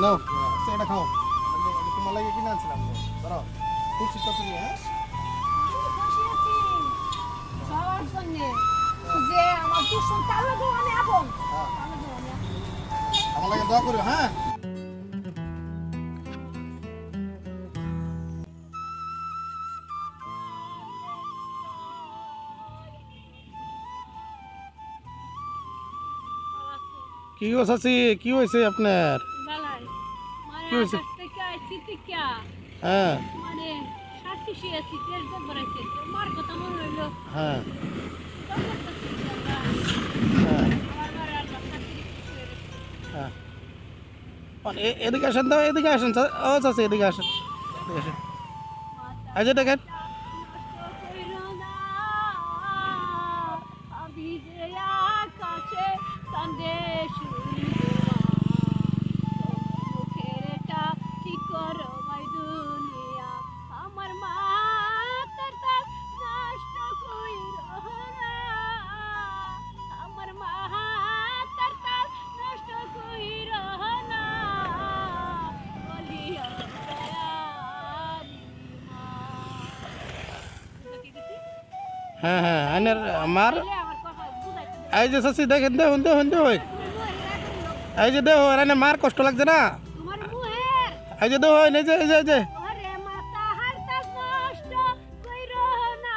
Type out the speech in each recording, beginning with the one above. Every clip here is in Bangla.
নাও এটা খাও। তোমার লাগে কিনে আনছিলাম, ধরো খুশি তো তুমি। হ্যাঁ খুশি আছি সবার জন্য যে আমার দুশ্মন তার লাগে আমি আপন তার লাগে আমি আপন। আমার লাগে দোয়া করো। হ্যাঁ কি গো চাচি, কি হয়েছে আপনার? বালাই কি হয়েছে? কাছ থেকে আইছি টিকা হ্যাঁ মানে সাথী শিয়াছি তেল তো ভরাইছে মার কথা মনে হইলো হ্যাঁ আমার হ্যাঁ মার আল্লাহ সাথী হ্যাঁ। এদিকে আসেন তো, এদিকে আসেন। ও চাচি এদিকে আসেন, এদিকে আসেন। এই যে দেখেন। আমি যে আকাশে চাঁদে মুখের এটা ঠিক করো মাই দুনিয়া আমার মা তার তার নষ্ট কইরো না আমার মা তার তার নষ্ট কইরো না বলিয়া দয়ারি মা হ্যাঁ হ্যাঁ আইনের আমার। আমার কথা বুঝাইতে এই যে চাচি দেখেন, দেখুন দেখুন দেখুন, এই যে দেখো এনে মার কষ্ট লাগছে না? তোমার মুহের এই যে দেখুন, এই যে এই যে এই যে ওরে মাথা হারতা কষ্ট কইরো না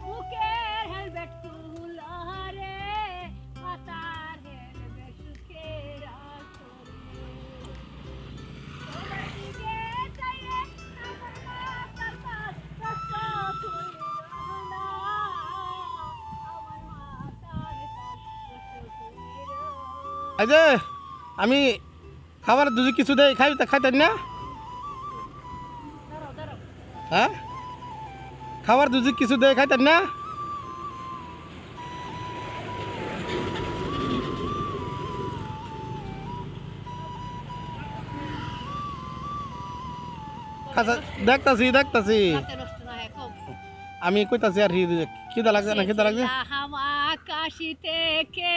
মুখের হেলমেট তুলরে মাথার হেলমেট সুখে রাখো তোমার দিকে চাইলে আমার মাথার কষ্ট কইরো না আমার মাথার কষ্ট কইরো এই যে আমি খাবার যদি কিছু দেয় খাইতেন না? দাঁড়াও দাঁড়াও হ্যাঁ খাবার যদি কিছু দেয় খাইতেন না? আচ্ছা দেখতাছি দেখতাছি, রাতে নষ্ট না হয় খুব আমি কইতাছি আর খিদা লাগছে না, খিদা লাগছে। আকাশি থেকে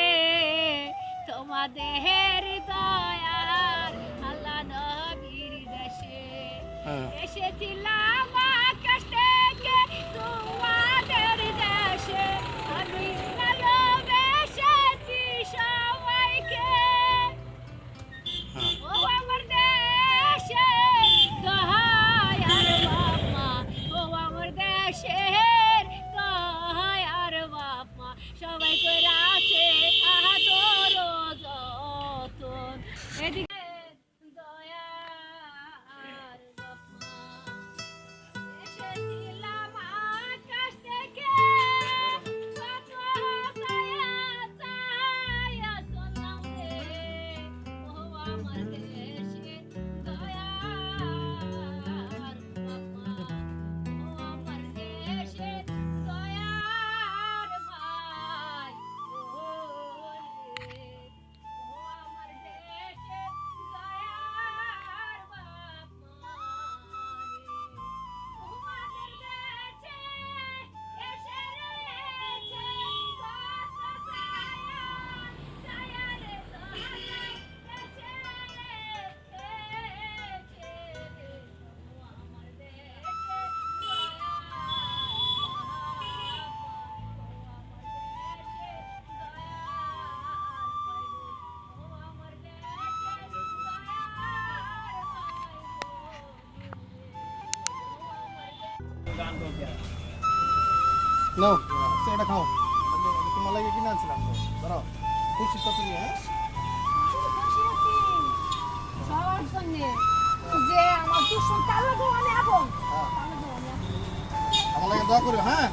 তোমাদের দয়ার আল্লাহ নবীর দেশে হ্যাঁ এসেছিলাম আকাশ থেকে তোমাদের দেশে আমি ভালোবেসেছি সবাইকে হ্যাঁ ও আমার দেশের দয়ার বাবা ও আমার দেশের দয়ার বাবা সবাই করে আছে আদর যতন এদিকে দয়ার বাবা এসেছিলাম আকাশ থেকে কত ছায়া ছায়া চললাম রে ও আমার দেশে দয়ার বাবা ও আমার দেশে দয়ার ভাই ও রে ও আমার দেশে দয়ার বাবা রে তোমাদের দেশে এসে রয়েছে কত ছায়া ছায়া রে দয়াল দেশে এসেছে রে ও আমার দেশে দয়াল নাও এটা খাও। তোমার লাগে কিনে আনছিলাম, ধরো খুশি তো তুমি। হ্যাঁ খুশি আছি সবার জন্য যে আমার দুশ্মন তার লাগে আমি আপন তার লাগে আমি আপন। আমার লাগে দোয়া করো। হ্যাঁ